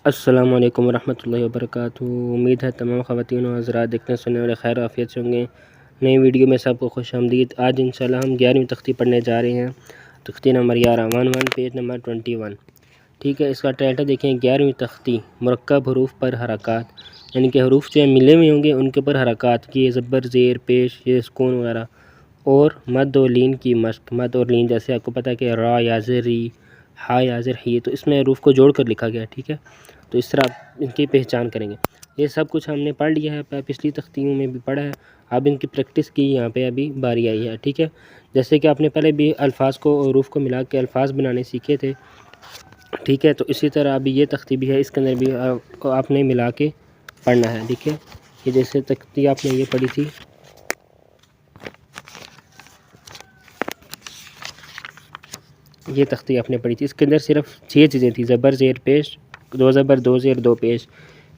السلام علیکم ورحمۃ اللہ وبرکاتہ۔ امید ہے تمام خواتین و حضرات دیکھنے سننے والے خیر و عافیت سے ہوں گے۔ نئی ویڈیو میں سب کو خوش آمدید۔ آج انشاءاللہ ہم 11ویں تختی پڑھنے جا رہے ہیں، تختی نمبر 11 پیج نمبر 21۔ ٹھیک ہے، اس کا ٹائٹل دیکھیں 11ویں تختی مرکب حروف پر حرکات، یعنی کہ حروف جو ملے ہوئے ہوں گے ان کے اوپر حرکات کی، زبر زیر پیش یہ سکون وغیرہ، اور مد و لین کی مشق۔ مد اور لین جیسے آپ کو پتہ ہے کہ را یا زر ری، ہا یا زر ہی، تو اس میں حروف کو جوڑ کر لکھا گیا۔ ٹھیک ہے، تو اس طرح آپ ان کی پہچان کریں گے۔ یہ سب کچھ ہم نے پڑھ لیا ہے، پچھلی تختیوں میں بھی پڑھا ہے، اب ان کی پریکٹس کی یہاں پہ ابھی باری آئی ہے۔ ٹھیک ہے، جیسے کہ آپ نے پہلے بھی الفاظ کو حروف کو ملا کے الفاظ بنانے سیکھے تھے۔ ٹھیک ہے، تو اسی طرح ابھی یہ تختی بھی ہے، اس کے اندر بھی آپ نے ملا کے پڑھنا ہے۔ ٹھیک ہے، یہ جیسے تختی آپ نے یہ پڑھی تھی، یہ تختی آپ نے پڑھی تھی، اس کے اندر صرف 6 چیزیں تھیں، زبر زیر پیش، 2 زبر 2 زیر 2 پیش۔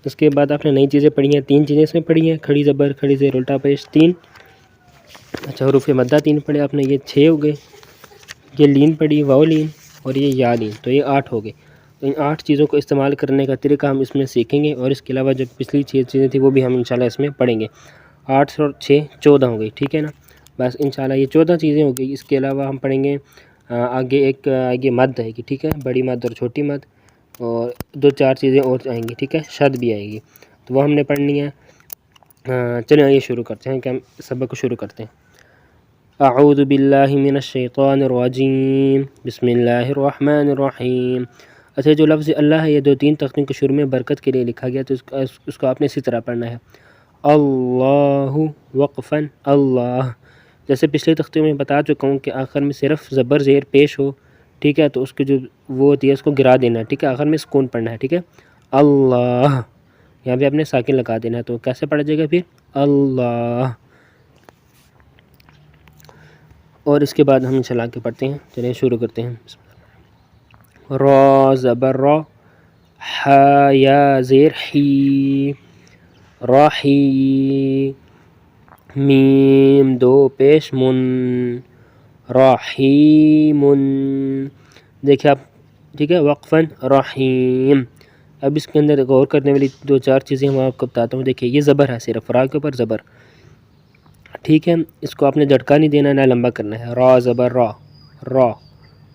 اس کے بعد آپ نے نئی چیزیں پڑھی ہیں، 3 چیزیں اس میں پڑھی ہیں، کھڑی زبر کھڑی زیر الٹا پیش 3۔ اچھا، حروف مدہ 3 پڑھے آپ نے، یہ 6 ہو گئے۔ یہ لین پڑھی، واو لین، اور یہ یا لین، تو یہ 8 ہو گئے۔ تو ان 8 چیزوں کو استعمال کرنے کا طریقہ ہم اس میں سیکھیں گے، اور اس کے علاوہ جو پچھلی 6 چیزیں تھیں وہ بھی ہم انشاءاللہ اس میں پڑھیں گے۔ 8 اور 6 14 ہو گئی۔ ٹھیک ہے نا، بس انشاءاللہ یہ 14 چیزیں ہو گئی۔ اس کے علاوہ ہم پڑھیں گے آگے مد آئے گی۔ ٹھیک ہے، بڑی مد اور چھوٹی مد، اور 2-4 چیزیں اور آئیں گی۔ ٹھیک ہے، شد بھی آئے گی، تو وہ ہم نے پڑھنی ہے۔ چلیں آئیے شروع کرتے ہیں، کہ ہم سبق کو شروع کرتے ہیں۔ اعوذ باللہ من الشیطان الرجیم، بسم اللہ الرحمن الرحیم۔ اچھا، جو لفظ اللہ ہے یہ 2-3 تختوں کے شروع میں برکت کے لیے لکھا گیا، تو اس کو آپ نے اسی طرح پڑھنا ہے، اللہ وقفاً اللہ۔ جیسے پچھلے تختے میں بتا چکا ہوں کہ آخر میں صرف زبر زیر پیش ہو، ٹھیک ہے، تو اس کی جو وہ ہوتی ہے اس کو گرا دینا ہے۔ ٹھیک ہے، آخر میں سکون پڑھنا ہے۔ ٹھیک ہے، اللہ، یہاں پہ آپ نے ساکن لگا دینا ہے، تو کیسے پڑھا جائے گا پھر، اللہ۔ اور اس کے بعد ہم چلا کے پڑھتے ہیں، چلیں شروع کرتے ہیں۔ را زبر را، حا یا زیر حی، راحی، میم 2 پیش من، رحیم، دیکھیں آپ، ٹھیک ہے، وقفاً رحیم۔ اب اس کے اندر غور کرنے والی 2-4 چیزیں میں آپ کو بتاتا ہوں۔ دیکھیں یہ زبر ہے، صرف را کے اوپر زبر۔ ٹھیک ہے، اس کو آپ نے جھٹکا نہیں دینا، نہ لمبا کرنا ہے۔ را زبر را، را،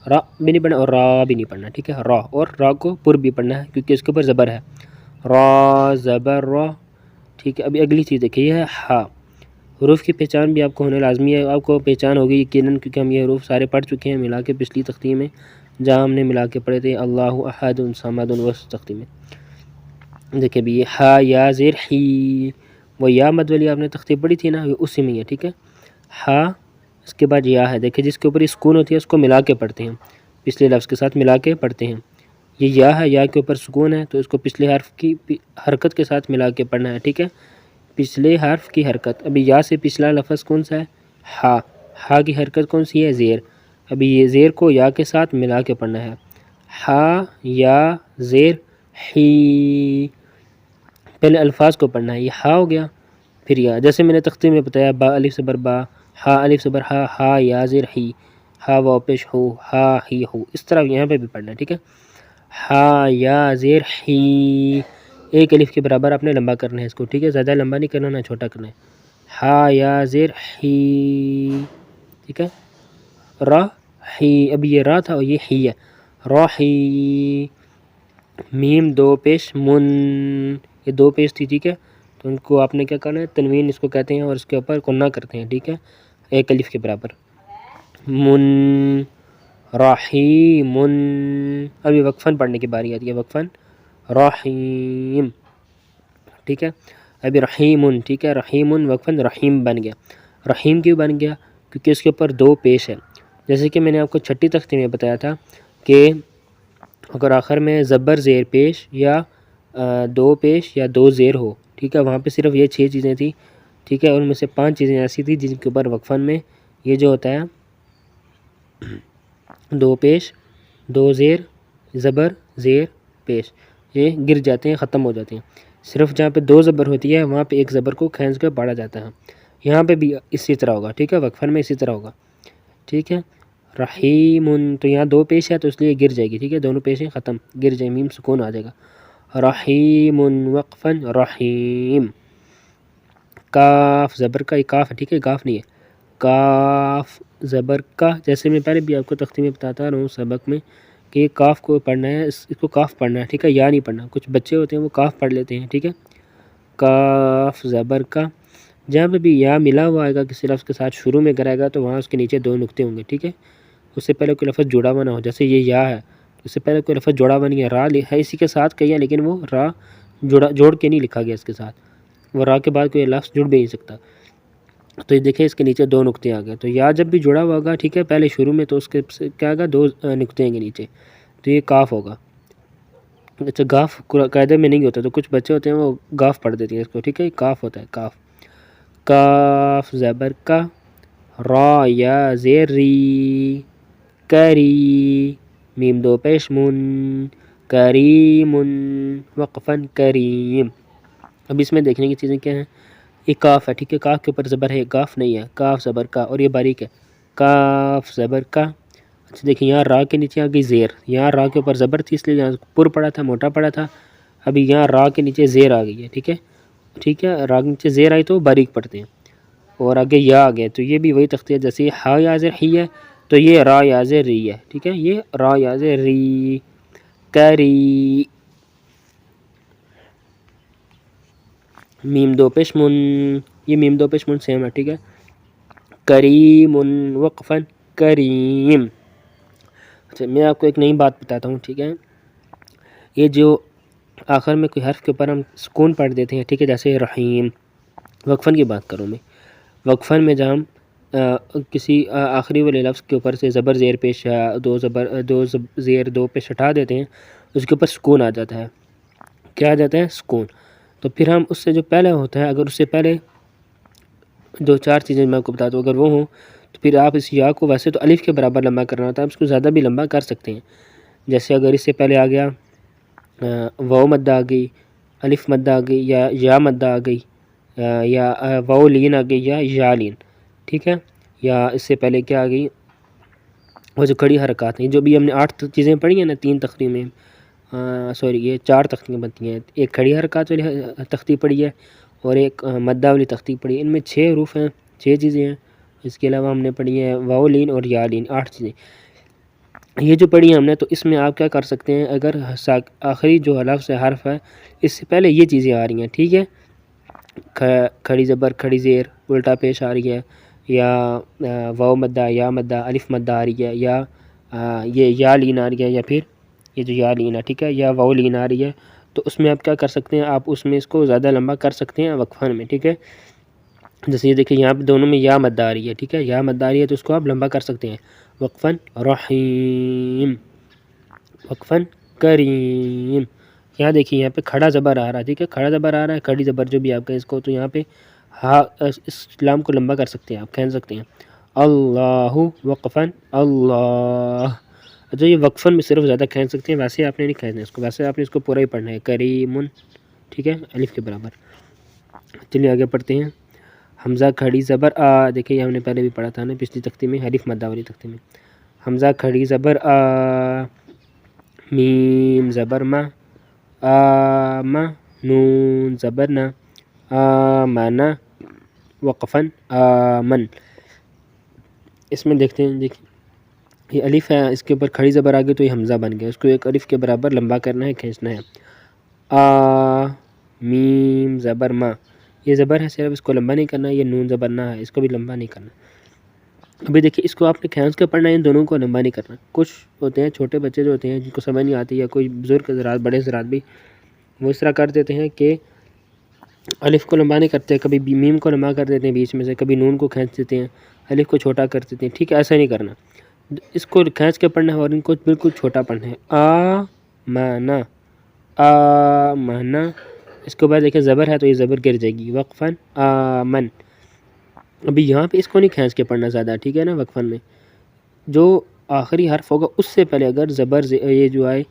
را بھی نہیں پڑھنا اور را بھی نہیں پڑھنا۔ ٹھیک ہے، را، اور را کو پر بھی پڑھنا ہے کیونکہ اس کے اوپر زبر ہے۔ را زبر را۔ ٹھیک ہے، ابھی اگلی چیز دیکھیں، یہ ہے ہا۔ حروف کی پہچان بھی آپ کو ہونا لازمی ہے، آپ کو پہچان ہوگی یقیناً، کیونکہ ہم یہ حروف سارے پڑھ چکے ہیں ملا کے پچھلی تختی میں، جہاں ہم نے ملا کے پڑھے تھے اللہ احد صمد اس تختی میں۔ دیکھیں بھی یہ ہا یا زیر حی، وہ یا مد والی آپ نے تختی پڑھی تھی نا، اسی میں ہے۔ ٹھیک ہے، ہا، اس کے بعد یا ہے، دیکھیں جس کے اوپر سکون ہوتی ہے اس کو ملا کے پڑھتے ہیں، پچھلے لفظ کے ساتھ ملا کے پڑھتے ہیں۔ یہ یا ہے، یا کے اوپر سکون ہے، تو اس کو پچھلے حرف کی حرکت کے ساتھ ملا کے پڑھنا ہے۔ ٹھیک ہے، پچھلے حرف کی حرکت، ابھی یا سے پچھلا لفظ کون سا ہے، ہا، ہا کی حرکت کون سی ہے، زیر۔ ابھی یہ زیر کو یا کے ساتھ ملا کے پڑھنا ہے، ہا یا زیر حی۔ پہلے الفاظ کو پڑھنا ہے، یہ ہا ہو گیا، پھر یا، جیسے میں نے تختی میں بتایا، با الف زبر با، ہا الف زبر ہا، ہا یا زیر حی، ہا واو پیش ہو، ہا ہی ہو، اس طرح یہاں پہ بھی پڑھنا ہے۔ ٹھیک ہے، ہا یا زیر حی، ایک الف کے برابر آپ نے لمبا کرنا ہے اس کو۔ ٹھیک ہے، زیادہ لمبا نہیں کرنا، نہ چھوٹا کرنا ہے، ہا یا زیر حی۔ ٹھیک ہے، را حی، ابھی یہ را تھا اور یہ حی ہے، راحی، میم 2 پیش من، یہ 2 پیش تھی۔ ٹھیک ہے، تو ان کو آپ نے کیا کرنا ہے، تنوین اس کو کہتے ہیں، اور اس کے اوپر کنہ کرتے ہیں۔ ٹھیک ہے، ایک الف کے برابر، من، رحیم۔ ابھی وقفاً پڑھنے کی باری آتی ہے، وقفاً رحیم۔ ٹھیک ہے، ابھی رحیم، ٹھیک ہے، رحیم وقفاً رحیم بن گیا۔ رحیم کیوں بن گیا، کیونکہ اس کے اوپر 2 پیش ہے، جیسے کہ میں نے آپ کو چھٹی تختی میں بتایا تھا کہ اگر آخر میں زبر زیر پیش یا 2 پیش یا 2 زیر ہو، ٹھیک ہے، وہاں پہ صرف یہ 6 چیزیں تھیں۔ ٹھیک ہے، ان میں سے 5 چیزیں ایسی تھیں جن کے اوپر وقفاً میں یہ جو ہوتا ہے 2 پیش 2 زیر زبر زیر پیش، یہ گر جاتے ہیں، ختم ہو جاتے ہیں۔ صرف جہاں پہ 2 زبر ہوتی ہے وہاں پہ ایک زبر کو کھینچ کے پڑھا جاتا ہے، یہاں پہ بھی اسی طرح ہوگا۔ ٹھیک ہے، وقفاً میں اسی طرح ہوگا۔ ٹھیک ہے، رحیم، تو یہاں 2 پیش ہے تو اس لیے گر جائے گی۔ ٹھیک ہے، دونوں پیشیں ختم، گر جائیں، میم سکون آ جائے گا۔ رحیم وقفا رحیم. کاف زبر کا، یہ کاف ہے ٹھیک ہے، کاف نہیں ہے. کاف زبر کا، جیسے میں پہلے بھی آپ کو تختی میں بتاتا رہا ہوں سبق میں کہ یہ کاف کو پڑھنا ہے، اس کو کاف پڑھنا ہے ٹھیک ہے، یا نہیں پڑھنا. کچھ بچے ہوتے ہیں وہ کاف پڑھ لیتے ہیں ٹھیک ہے. کاف زبر کا، جہاں پہ بھی یا ملا ہوا آئے گا کسی لفظ کے ساتھ شروع میں کرائے گا تو وہاں اس کے نیچے دو نقطے ہوں گے ٹھیک ہے. اس سے پہلے کوئی لفظ جڑا ہوا نہ ہو، جیسے یہ یا ہے اس سے پہلے کوئی لفظ جڑا ہوا نہیں ہے، را ہے اسی کے ساتھ کہی ہے لیکن وہ را جوڑ کے نہیں لکھا گیا اس کے ساتھ، وہ را کے بعد کوئی لفظ جڑ بھی نہیں سکتا. تو یہ دیکھیں اس کے نیچے دو نقطے آ گئے. تو یا جب بھی جڑا ہوا ہوگا ٹھیک ہے پہلے شروع میں تو اس کے کیا ہوگا، دو نقطے ہیں گے نیچے، تو یہ کاف ہوگا. اچھا گاف قاعدے میں نہیں ہوتا، تو کچھ بچے ہوتے ہیں وہ گاف پڑھ دیتے ہیں اس کو ٹھیک ہے، کاف ہوتا ہے کاف. کاف زبر کا، را یا زیر ری، کری میم دو پیش من، کریم وقفاً کریم. اب اس میں دیکھنے کی چیزیں کیا ہیں، یہ کاف ہے ٹھیک ہے، کاف کے اوپر زبر ہے، کاف نہیں ہے، کاف زبر کا اور یہ باریک ہے، کاف زبر کا. اچھا دیکھیں یہاں را کے نیچے آ گئی زیر، یہاں را کے اوپر زبر تھی اس لیے یہاں پر پڑا تھا، موٹا پڑا تھا. ابھی یہاں را کے نیچے زیر آ گئی ہے ٹھیک ہے، ٹھیک ہے، را کے نیچے زیر آئی تو باریک پڑھتے ہیں. اور آگے یا آ گئے تو یہ بھی وہی تختی ہے، جیسے ہا یا زیر ہی ہے تو یہ را یا زیر ری ہے ٹھیک ہے، یہ را یا زیر ری. کری میم دو پیش من، یہ میم دو پیش من سیم ہے ٹھیک ہے. کریم وقفاً کریم. اچھا میں آپ کو ایک نئی بات بتاتا ہوں ٹھیک ہے، یہ جو آخر میں کوئی حرف کے اوپر ہم سکون پڑھ دیتے ہیں ٹھیک ہے، جیسے رحیم، وقفاً کی بات کروں میں، وقفاً میں جہاں ہم کسی آخری والے لفظ کے اوپر سے زبر زیر پیش یا دو زیر دو پیش ہٹا دیتے ہیں، اس کے اوپر سکون آ جاتا ہے. کیا آ جاتا ہے؟ سکون. تو پھر ہم اس سے جو پہلے ہوتا ہے، اگر اس سے پہلے دو چار چیزیں میں آپ کو بتا دوں اگر وہ ہوں تو پھر آپ اس یا کو ویسے تو الف کے برابر لمبا کرنا ہوتا ہے، آپ اس کو زیادہ بھی لمبا کر سکتے ہیں. جیسے اگر اس سے پہلے آ گیا واو مدہ آ گئی، الف مدہ آ گئی، یا مدہ آ گئی، یا واو لین آ گئی یا لین ٹھیک ہے، یا اس سے پہلے کیا آ گئی، وہ جو کھڑی حرکات ہیں جو بھی ہم نے 8 چیزیں پڑھی ہیں نا، 3 تختی میں یہ 4 تختیاں بنتی ہیں، ایک کھڑی حرکات والی تختی پڑھی ہے اور ایک مدہ والی تختی پڑھی ہے. ان میں 6 حروف ہیں، 6 چیزیں ہیں. اس کے علاوہ ہم نے پڑھی ہیں واو لین اور یا لین، 8 چیزیں یہ جو پڑھی ہیں ہم نے. تو اس میں آپ کیا کر سکتے ہیں، اگر آخری جو لفظ ہے حرف ہے اس سے پہلے یہ چیزیں آ رہی ہیں ٹھیک ہے، کھڑی زبر کھڑی زیر الٹا پیش آ رہی ہے، یا واو مدہ یا مدہ الف مدہ آ رہی ہے، یا یہ یا لین آ رہی ہے، یا پھر یہ جو یا لین ہے ٹھیک ہے، یا واو لین آ رہی ہے، تو اس میں آپ کیا کر سکتے ہیں، آپ اس میں اس کو زیادہ لمبا کر سکتے ہیں وقفاً میں ٹھیک ہے. جیسے یہ دیکھیں یہاں پہ دونوں میں یا مدہ آ رہی ہے ٹھیک ہے، یا مدہ آ رہی ہے تو اس کو آپ لمبا کر سکتے ہیں وقفاً رحیم وقفاً کریم. یہاں دیکھیے یہاں پہ کھڑا زبر آ رہا ہے ٹھیک ہے، کھڑا زبر آ رہا ہے، کھڑی زبر جو بھی آپ کا اس کو، تو یہاں پہ اس لام کو لمبا کر سکتے ہیں، آپ کھینچ سکتے ہیں اللہ وقفاً اللہ. اچھا یہ وقفاً میں صرف زیادہ کھینچ سکتے ہیں، ویسے آپ نے نہیں کھینچنا اس کو، ویسے آپ نے اس کو پورا ہی پڑھنا ہے کریمن ٹھیک ہے، الف کے برابر. چلیے آگے پڑھتے ہیں. حمزہ کھڑی زبر آ، دیکھیں یہ ہم نے پہلے بھی پڑھا تھا نا پچھلی تختی میں، الف مدہ والی تختی میں. حمزہ کھڑی زبر آ، میم زبر ما، آم نون زبر نا، آمنا وقفاً آمن. اس میں دیکھتے ہیں، دیکھیں یہ الف ہے، اس کے اوپر کھڑی زبر آ گئی تو یہ حمزہ بن گیا، اس کو ایک الف کے برابر لمبا کرنا ہے، کھینچنا ہے. آ میم زبر ما، یہ زبر ہے صرف، اس کو لمبا نہیں کرنا. یہ نون زبر نہ ہے، اس کو بھی لمبا نہیں کرنا. ابھی دیکھیں اس کو آپ نے کھینچ کے پڑھنا ہے، ان دونوں کو لمبا نہیں کرنا. کچھ ہوتے ہیں چھوٹے بچے جو ہوتے ہیں جن کو سمجھ نہیں آتی، یا کوئی بزرگ حضرات بڑے حضرات بھی وہ اس طرح کر دیتے ہیں کہ الف کو لمبا نہیں کرتے، کبھی میم کو لمبا کر دیتے ہیں بیچ میں سے، کبھی نون کو کھینچ دیتے ہیں، الف کو چھوٹا کر دیتے ہیں ٹھیک ہے. ایسا نہیں کرنا، اس کو کھینچ کے پڑھنا ہے اور ان کو بالکل چھوٹا پڑھنا ہے. آ مانا، آ مانا. اس کے بعد دیکھیں زبر ہے تو یہ زبر گر جائے گی وقفاً آمن. ابھی یہاں پہ اس کو نہیں کھینچ کے پڑھنا زیادہ ٹھیک ہے نا. وقفاً میں جو آخری حرف ہوگا اس سے پہلے اگر زبر یہ جو آئے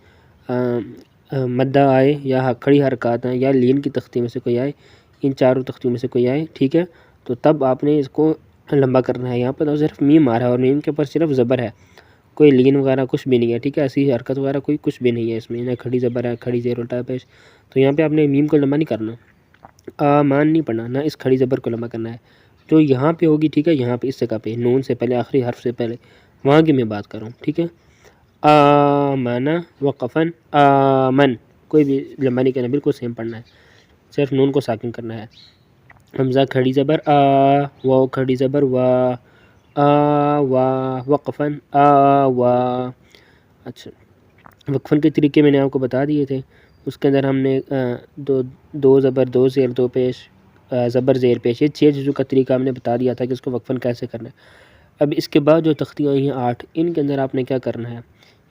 مدہ آئے یا کھڑی حرکات آئیں یا لین کی تختی میں سے کوئی آئے، ان چاروں تختیوں میں سے کوئی آئے ٹھیک ہے، تو تب آپ نے اس کو لمبا کرنا ہے. یہاں پر تو صرف میم آ رہا ہے اور میم کے اوپر صرف زبر ہے، کوئی لین وغیرہ کچھ بھی نہیں ہے، ٹھیک ہے، ایسی حرکت وغیرہ کوئی کچھ بھی نہیں ہے اس میں، نہ کھڑی زبر ہے، کھڑی زیر الٹا پیش. تو یہاں پہ آپ نے میم کو لمبا نہیں کرنا، آمان نہیں پڑھنا، نہ اس کھڑی زبر کو لمبا کرنا ہے. جو یہاں پہ ہوگی، ٹھیک ہے، یہاں پہ اس جگہ پہ نون سے پہلے آخری حرف سے پہلے وہاں کی میں بات کر رہا ہوں، ٹھیک ہے. آمن وقفن آمن، کوئی بھی لمبا نہیں کرنا، بالکل سیم پڑھنا ہے، صرف نون کو ساکن کرنا ہے. حمزہ کھڑی زبر آ، واو کھڑی زبر وا، آ وا وقفن آ وا. اچھا، وقفن کے طریقے میں نے آپ کو بتا دیے تھے. اس کے اندر ہم نے دو زبر دو زیر دو پیش، زبر زیر پیش، یہ 6 چیزوں کا طریقہ ہم نے بتا دیا تھا کہ اس کو وقفن کیسے کرنا ہے. اب اس کے بعد جو تختیاں آئی ہیں 8، ان کے اندر آپ نے کیا کرنا ہے،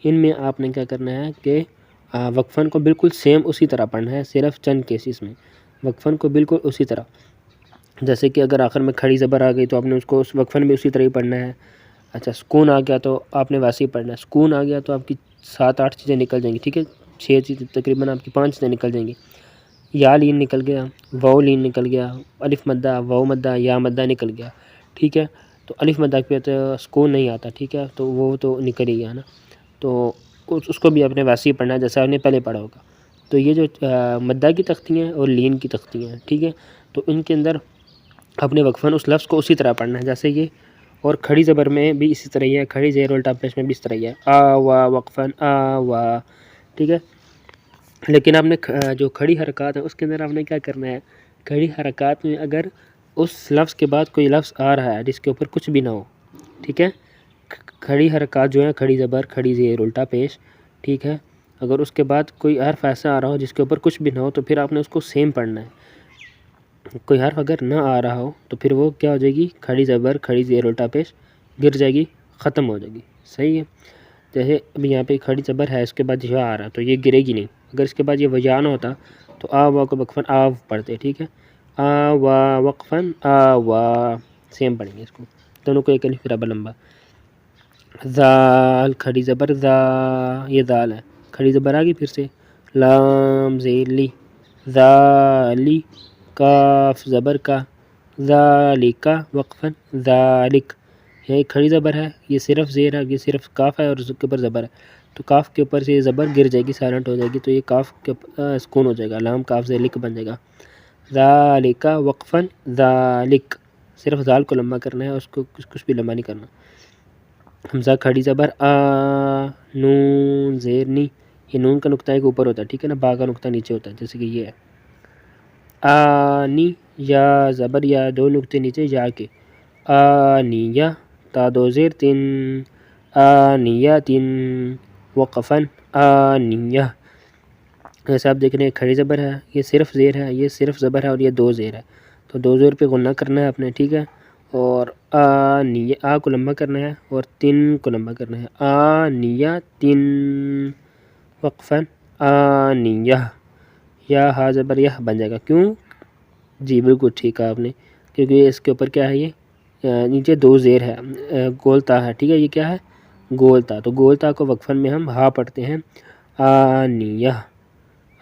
ان میں آپ نے کیا کرنا ہے کہ وقفن کو بالکل سیم اسی طرح پڑھنا ہے، صرف چند کیسز میں وقفن کو بالکل اسی طرح. جیسے کہ اگر آخر میں کھڑی زبر آ گئی تو آپ نے اس کو اس وقفن میں اسی طرح ہی پڑھنا ہے. اچھا، سکون آ گیا تو آپ نے ویسے ہی پڑھنا ہے. سکون آ گیا تو آپ کی 7-8 چیزیں نکل جائیں گی، ٹھیک ہے، 6 چیزیں تقریباً آپ کی 5 چیزیں نکل جائیں گی. یا لین نکل گیا، واو لین نکل گیا، الف مدہ، واو مدہ، یا مدہ نکل گیا، ٹھیک ہے. تو الف مدہ پہ تو سکون نہیں آتا، ٹھیک ہے، تو وہ تو نکل ہی گیا نا، تو اس کو بھی آپ نے ویسے ہی پڑھنا ہے جیسا آپ نے پہلے پڑھا ہوگا. تو یہ جو مدہ کی تختیاں ہیں اور لین کی تختیاں ہیں، ٹھیک ہے، تو ان کے اندر اپنے وقفن اس لفظ کو اسی طرح پڑھنا ہے جیسے یہ. اور کھڑی زبر میں بھی اسی طرح ہی ہے، کھڑی زیر الٹا پیش میں بھی اس طرح ہی ہے، آ وا وقفن آ وا، ٹھیک ہے. لیکن آپ نے جو کھڑی حرکات ہے اس کے اندر آپ نے کیا کرنا ہے، کھڑی حرکات میں اگر اس لفظ کے بعد کوئی لفظ آ رہا ہے جس کے اوپر کچھ بھی نہ ہو، ٹھیک ہے، کھڑی حرکات جو ہیں کھڑی زبر کھڑی زیر الٹا پیش، ٹھیک ہے، اگر اس کے بعد کوئی حرف ایسا آ رہا ہو جس کے اوپر کچھ بھی نہ ہو تو پھر آپ نے اس کو سیم پڑھنا ہے. کوئی حرف اگر نہ آ رہا ہو تو پھر وہ کیا ہو جائے گی، کھڑی زبر کھڑی زیر الٹا پیش گر جائے گی، ختم ہو جائے گی. صحیح ہے. جیسے ابھی یہاں پہ کھڑی زبر ہے، اس کے بعد یہ آ رہا ہے تو یہ گرے گی نہیں. اگر اس کے بعد یہ وجہ نہ ہوتا تو آ وا کو وقفن آو پڑھتے، ٹھیک ہے، آ وا وقفن آ وا، سیم پڑھیں گے اس کو دونوں کو، ایک الف برابر لمبا. ذال کھڑی زبر ذا، یہ ذال ہے، کھڑی زبر آ گئی پھر سے، لام زیر لی، ذالی، کاف زبر کا، ذالکا وقفن ذالک. یہ کھڑی زبر ہے، یہ صرف زیر ہے، یہ صرف کاف ہے اور اس کے اوپر زبر ہے، تو کاف کے اوپر سے یہ زبر گر جائے گی، سائلنٹ ہو جائے گی، تو یہ کاف کے سکون ہو جائے گا، لام کاف سے لک بن جائے گا. ذالکا وقفن ذالک، صرف ذال کو لمبا کرنا ہے، اس کو کچھ بھی لمبا نہیں کرنا. حمزہ کھڑی زبر آ، نون زیر نی، یہ نون کا نقطہ ایک اوپر ہوتا ہے، ٹھیک ہے نا، با کا نقطہ نیچے ہوتا ہے، جیسے کہ یہ ہے. آنی، یا زبر یا دو نقطے نیچے یا کے، آنیہ، تا دو زیر تین، آنیہ تین وقفن آنیہ. جیسے آپ دیکھ رہے ہیں کھڑی زبر ہے، یہ صرف زیر ہے، یہ صرف زبر ہے اور یہ دو زیر ہے، تو دو زیر پہ غنہ کرنا ہے اپنے، ٹھیک ہے، اور آنیہ، آ کو لمبا کرنا ہے اور تین کو لمبا کرنا ہے، آنیہ تین وقفن آنیہ. یا ہا زبر یہ بن جائے گا، کیوں؟ جی بالکل ٹھیک کہا آپ نے، کیونکہ اس کے اوپر کیا ہے، یہ نیچے دو زیر ہے، گولتا ہے، ٹھیک ہے، یہ کیا ہے، گولتا. تو گولتا کو وقفن میں ہم ہا پڑھتے ہیں، آنیہ،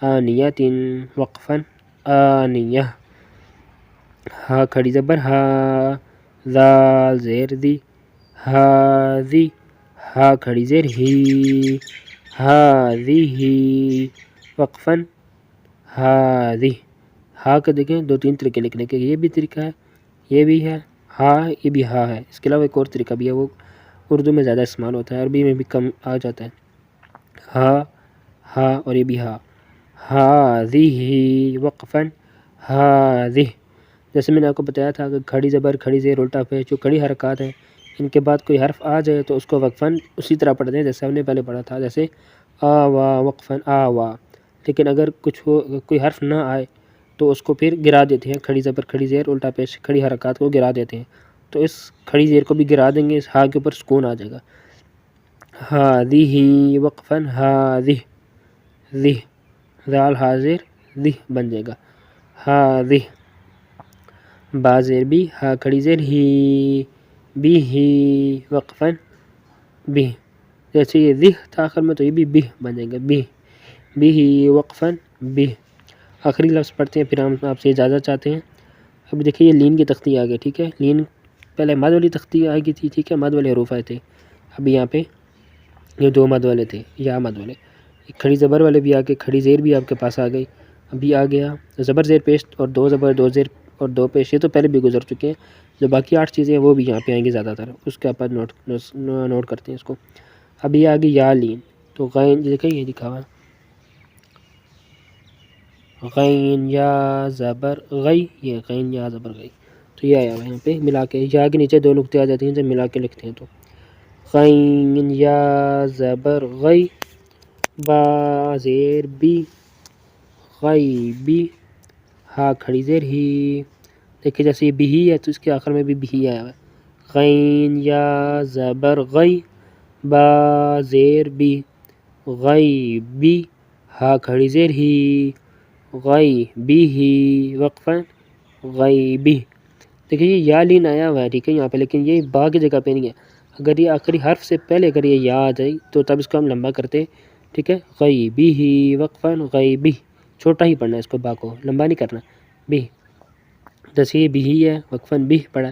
آنیہ تین وقفن آنیہ. ہا کھڑی زبر ہا، ذال زیر دی، ہاذی، ہا کھڑی زیر ہی، ہاذی وقفن ہاذی. ہا کا دیکھیں 2-3 طریقے لکھنے کے، یہ بھی طریقہ ہے، یہ بھی ہے، ہا، یہ بھی ہا ہے. اس کے علاوہ ایک اور طریقہ بھی ہے، وہ اردو میں زیادہ استعمال ہوتا ہے، عربی میں بھی کم آ جاتا ہے. ہا، ہا اور یہ بھی ہا، ہاذی وقفن ہاذی. جیسے میں نے آپ کو بتایا تھا کہ کھڑی زبر کھڑی زیر الٹا پیش، جو کھڑی حرکات ہیں ان کے بعد کوئی حرف آ جائے تو اس کو وقفن اسی طرح پڑھتے ہیں جیسے ہم نے پہلے پڑھا تھا، جیسے آ وا وقفن آ وا. لیکن اگر کوئی حرف نہ آئے تو اس کو پھر گرا دیتے ہیں، کھڑی زبر کھڑی زیر الٹا پیش کھڑی حرکات کو گرا دیتے ہیں، تو اس کھڑی زیر کو بھی گرا دیں گے، اس ہا کے اوپر سکون آ جائے گا، ہاذی وقفن ہاذی، ذی، ذال حاضر ذی بن جائے گا، ہاذی. با زیر بھی، ہا کھڑی زیر ہی، بھی ہی وقفن بھی. جیسے یہ ذی تھا آخر میں تو یہ بھی بھی بن جائے گا، بھی، بھی ہی وقفن بھی. آخری لفظ پڑھتے ہیں پھر ہم آپ سے اجازت چاہتے ہیں. اب دیکھیے یہ لین کی تختی آ گئی، ٹھیک ہے، لین پہلے مد والی تختی آ گئی تھی، ٹھیک ہے، مد والے حروف آئے تھے. اب یہاں پہ یہ دو مد والے تھے، یا مد والے، کھڑی زبر والے بھی آ کے کھڑی زیر بھی آپ کے پاس آ گئی، ابھی آ گیا زبر زیر پیش اور دو زبر دو زیر اور دو پیش، یہ تو پہلے بھی گزر چکے ہیں، جو باقی 8 چیزیں ہیں وہ بھی یہاں پہ آئیں گی زیادہ تر، اس کے اوپر نوٹ کرتے ہیں اس کو۔ اب یہ آگے یا لین، تو غین دیکھیں یہ لکھا ہوا غین یا زبر غی، یہ غین یا زبر غی، تو یہ آیا ہوا ہے یہاں پہ ملا کے، یا کے نیچے دو نقطے آ جاتے ہیں جب ملا کے لکھتے ہیں تو غین یا زبر غی با زیر بی غی بی ہا کھڑی زیر ہی، دیکھیں جیسے یہ بھی ہے تو اس کے آخر میں بھی آیا ہوا ہے، غین یا زبر غی با زیر بی غی بی ہا کھڑی زیر ہی غی بی ہی وقفاً غی بی، دیکھیں یہ یا لین آیا ہوا ہے ٹھیک ہے یہاں پہ، لیکن یہ با کی جگہ پہ نہیں ہے، اگر یہ آخری حرف سے پہلے اگر یہ یا آ جائے تو تب اس کو ہم لمبا کرتے، ٹھیک ہے، غی بی ہی وقفاً غی بی، چھوٹا ہی پڑھنا ہے اس کو، با کو لمبا نہیں کرنا، بھی جیسے یہ بھی ہے وقفاً بھی پڑھا،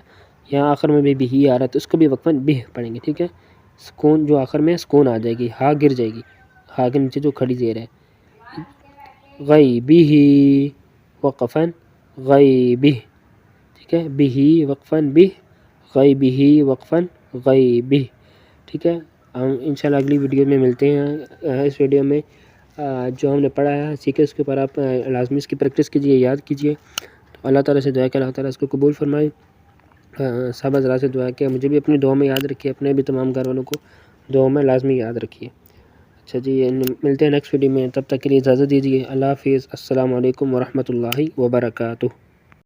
یہاں آخر میں بھی آ رہا ہے تو اس کو بھی وقفاً بھی پڑھیں گے، ٹھیک ہے، سکون جو آخر میں سکون آ جائے گی، ہا گر جائے گی، ہا کے نیچے جو کھڑی زیر ہے، غی بی ہی وقفاً غی بی، ٹھیک ہے، بھی وقفاً بھی غی بھی وقفاً غی بھی، ٹھیک ہے۔ ہم انشاءاللہ اگلی ویڈیو میں ملتے ہیں، اس ویڈیو میں جو ہم نے پڑھا ہے سیکھے اس کے اوپر آپ لازمی اس کی پریکٹس کیجیے، یاد کیجیے، تو اللہ تعالیٰ سے دعا کہ اللہ تعالیٰ اس کو قبول فرمائے۔ سب حضرات سے دعا کہ مجھے بھی اپنی دعا میں یاد رکھیے، اپنے بھی تمام گھر والوں کو دعا میں لازمی یاد رکھیے۔ اچھا جی، ملتے ہیں نیکسٹ ویڈیو میں، تب تک کے لیے اجازت دیجیے، اللہ حافظ، السلام علیکم ورحمۃ اللہ وبرکاتہ۔